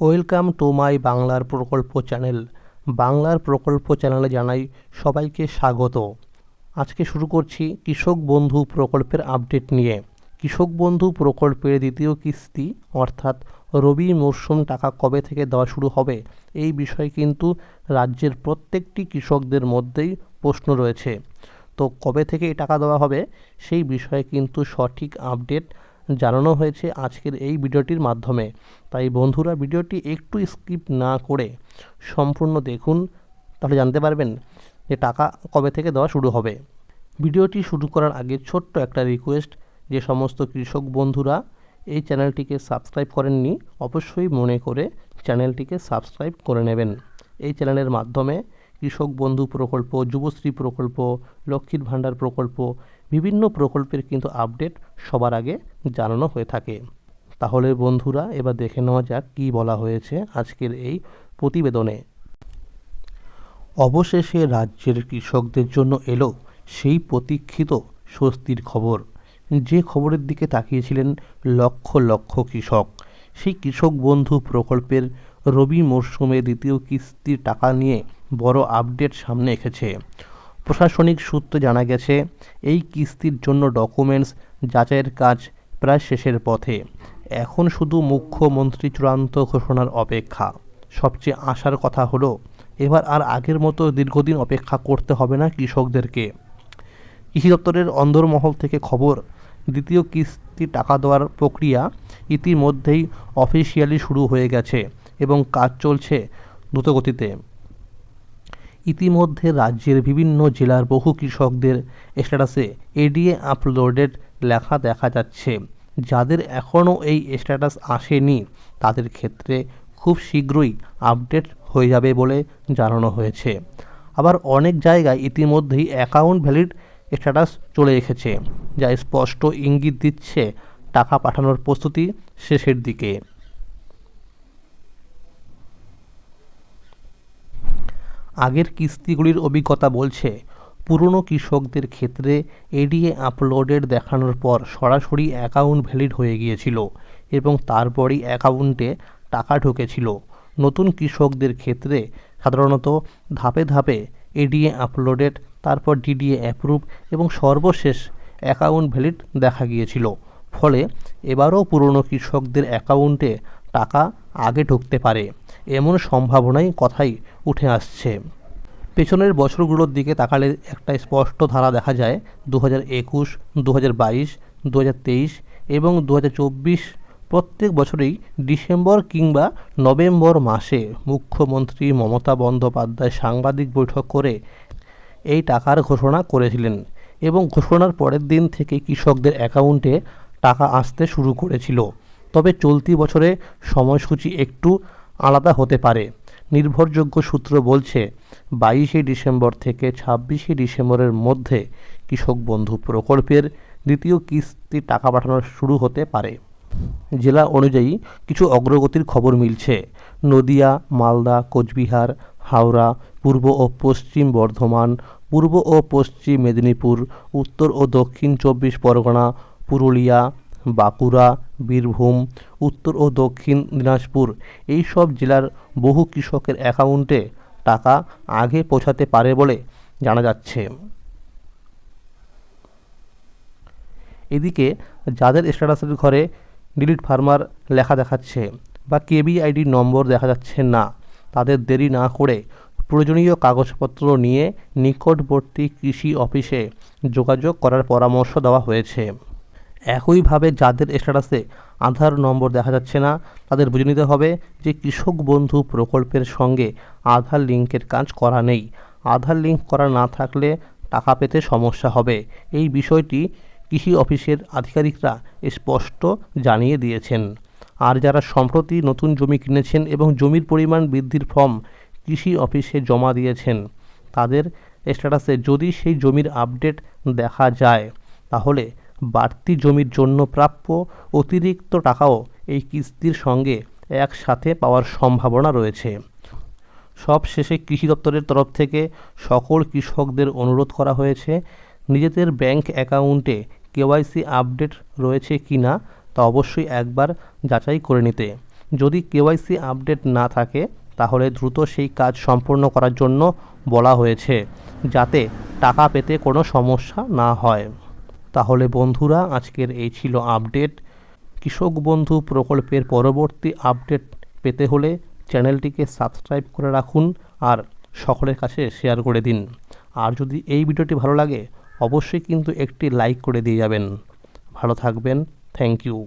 Welcome to my বাংলার প্রকল্প channel. বাংলার প্রকল্প চ্যানেলে জানাই সবাইকে স্বাগত। আজকে শুরু করছি কৃষক বন্ধু প্রকল্পের আপডেট নিয়ে। কৃষক বন্ধু প্রকল্পের দ্বিতীয় কিস্তি অর্থাৎ রবি মরশুম টাকা কবে থেকে দেওয়া শুরু হবে, এই বিষয়ে কিন্তু রাজ্যের প্রত্যেকটি কৃষকদের মধ্যেই প্রশ্ন রয়েছে। তো কবে থেকে এই টাকা দেওয়া হবে সেই বিষয়ে কিন্তু সঠিক আপডেট জানানো হয়েছে আজকের এই ভিডিওটির মাধ্যমে। তাই বন্ধুরা, ভিডিওটি একটু স্কিপ না করে সম্পূর্ণ দেখুন, তাহলে জানতে পারবেন যে টাকা কবে থেকে দেওয়া শুরু হবে। ভিডিওটি শুরু করার আগে ছোট্ট একটা রিকোয়েস্ট, যে সমস্ত কৃষক বন্ধুরা এই চ্যানেলটিকে সাবস্ক্রাইব করেননি অবশ্যই মনে করে চ্যানেলটিকে সাবস্ক্রাইব করে নেবেন। এই চ্যানেলের মাধ্যমে কৃষক বন্ধু প্রকল্প, যুবশ্রী প্রকল্প, লক্ষ্মীর ভাণ্ডার প্রকল্প, বিভিন্ন প্রকল্পের কিন্তু আপডেট সবার আগে জানানো হয়ে থাকে। তাহলে বন্ধুরা, এবার দেখে নেওয়া যাক কী বলা হয়েছে আজকের এই প্রতিবেদনে। অবশেষে রাজ্যের কৃষকদের জন্য এলো সেই প্রতীক্ষিত স্বস্তির খবর, যে খবরের দিকে তাকিয়েছিলেন লক্ষ লক্ষ কৃষক। সেই কৃষক বন্ধু প্রকল্পের রবি মরশুমে দ্বিতীয় কিস্তির টাকা নিয়ে বড় আপডেট সামনে এসেছে। প্রশাসনিক সূত্রে জানা গেছে, এই কিস্তির জন্য ডকুমেন্টস যাচাইয়ের কাজ প্রায় শেষের পথে। এখন শুধু মুখ্যমন্ত্রী চূড়ান্ত ঘোষণার অপেক্ষা। সবচেয়ে আশার কথা হলো, এবার আর আগের মতো দীর্ঘদিন অপেক্ষা করতে হবে না কৃষকদেরকে। কৃষি দপ্তরের অন্দরমহল থেকে খবর, দ্বিতীয় কিস্তি টাকা দেওয়ার প্রক্রিয়া ইতিমধ্যেই অফিসিয়ালি শুরু হয়ে গেছে এবং কাজ চলছে দ্রুতগতিতে। ইতিমধ্যে রাজ্যের বিভিন্ন জেলার বহু কৃষকদের স্ট্যাটাসে এডিএ আপলোডেড লেখা দেখা যাচ্ছে। যাদের এখনও এই স্ট্যাটাস আসেনি তাদের ক্ষেত্রে খুব শীঘ্রই আপডেট হয়ে যাবে বলে জানানো হয়েছে। আবার অনেক জায়গায় ইতিমধ্যেই অ্যাকাউন্ট ভ্যালিড স্ট্যাটাস চলে এসেছে, যা স্পষ্ট ইঙ্গিত দিচ্ছে টাকা পাঠানোর প্রস্তুতি শেষের দিকে। আগের কিস্তিগুলির অভিজ্ঞতা বলছে, পুরনো কৃষকদের ক্ষেত্রে এডিএ আপলোডেড দেখানোর পর সরাসরি অ্যাকাউন্ট ভ্যালিড হয়ে গিয়েছিল এবং তারপরই অ্যাকাউন্টে টাকা ঢুকেছিল। নতুন কৃষকদের ক্ষেত্রে সাধারণত ধাপে ধাপে এডিএ আপলোডেড, তারপর ডিডিএ অ্যাপ্রুভ এবং সর্বশেষ অ্যাকাউন্ট ভ্যালিড দেখা গিয়েছিল। ফলে এবারও পুরনো কৃষকদের অ্যাকাউন্টে টাকা আগে ঢুকতে পারে এমন সম্ভাবনাই কথাই উঠে আসছে। পেছনের বছরগুলোর দিকে তাকালে একটা স্পষ্ট ধারা দেখা যায়। 2021, 2022, 2023 এবং 2024 প্রত্যেক বছরেই ডিসেম্বর কিংবা নভেম্বর মাসে মুখ্যমন্ত্রী মমতা বন্দ্যোপাধ্যায় সাংবাদিক বৈঠক করে এই টাকার ঘোষণা করেছিলেন এবং ঘোষণার পরের দিন থেকে কৃষকদের অ্যাকাউন্টে টাকা আসতে শুরু করেছিল। তবে চলতি বছরে সময়সূচি একটু আলাদা হতে পারে। নির্ভরযোগ্য সূত্র বলছে, 22শে ডিসেম্বর থেকে 26শে ডিসেম্বরের মধ্যে কৃষক বন্ধু প্রকল্পের দ্বিতীয় কিস্তি টাকা পাঠানো শুরু হতে পারে। জেলা অনুযায়ী কিছু অগ্রগতির খবর মিলছে। নদিয়া, মালদা, কোচবিহার, হাওড়া, পূর্ব ও পশ্চিম বর্ধমান, পূর্ব ও পশ্চিম মেদিনীপুর, উত্তর ও দক্ষিণ 24 পরগনা, পুরুলিয়া, বাঁকুড়া, বীরভূম, উত্তর ও দক্ষিণ দিনাজপুর এই সব জেলার বহু কৃষকের অ্যাকাউন্টে টাকা আগে পৌঁছাতে পারে বলে জানা যাচ্ছে। এদিকে যাদের স্ট্যাটাসের ঘরে ডিলিট ফার্মার লেখা দেখাচ্ছে বা কেবিআইডি নম্বর দেখা যাচ্ছে না, তাদের দেরি না করে প্রয়োজনীয় কাগজপত্র নিয়ে নিকটবর্তী কৃষি অফিসে যোগাযোগ করার পরামর্শ দেওয়া হয়েছে। একইভাবে যাদের স্ট্যাটাসে আধার নম্বর দেখা যাচ্ছে না, তাদের বুঝে নিতে হবে যে কৃষক বন্ধু প্রকল্পের সঙ্গে আধার লিঙ্কের কাজ করা নেই। আধার লিঙ্ক করা না থাকলে টাকা পেতে সমস্যা হবে। এই বিষয়টি কৃষি অফিসের আধিকারিকরা স্পষ্ট জানিয়ে দিয়েছেন। আর যারা সম্প্রতি নতুন জমি কিনেছেন এবং জমির পরিমাণ বৃদ্ধির ফর্ম কৃষি অফিসে জমা দিয়েছেন, তাদের স্ট্যাটাসে যদি সেই জমির আপডেট দেখা যায়, তাহলে বাড়তি জমির জন্য প্রাপ্য অতিরিক্ত টাকাও এই কিস্তির সঙ্গে একসাথে পাওয়ার সম্ভাবনা রয়েছে। সবশেষে কৃষি দপ্তরের তরফ থেকে সকল কৃষকদের অনুরোধ করা হয়েছে, নিজেদের ব্যাংক অ্যাকাউন্টে কেওয়াইসি আপডেট রয়েছে কি না তা অবশ্যই একবার যাচাই করে নিতে। যদি কেওয়াইসি আপডেট না থাকে তাহলে দ্রুত সেই কাজ সম্পূর্ণ করার জন্য বলা হয়েছে, যাতে টাকা পেতে কোনো সমস্যা না হয়। তাহলে বন্ধুরা, আজকের এই ছিল আপডেট। কৃষক বন্ধু প্রকল্পের পরবর্তী আপডেট পেতে হলে চ্যানেলটিকে সাবস্ক্রাইব করে রাখুন আর সকলের কাছে শেয়ার করে দিন। আর যদি এই ভিডিওটি ভালো লাগে অবশ্যই কিন্তু একটি লাইক করে দিয়ে যাবেন। ভালো থাকবেন। Thank you.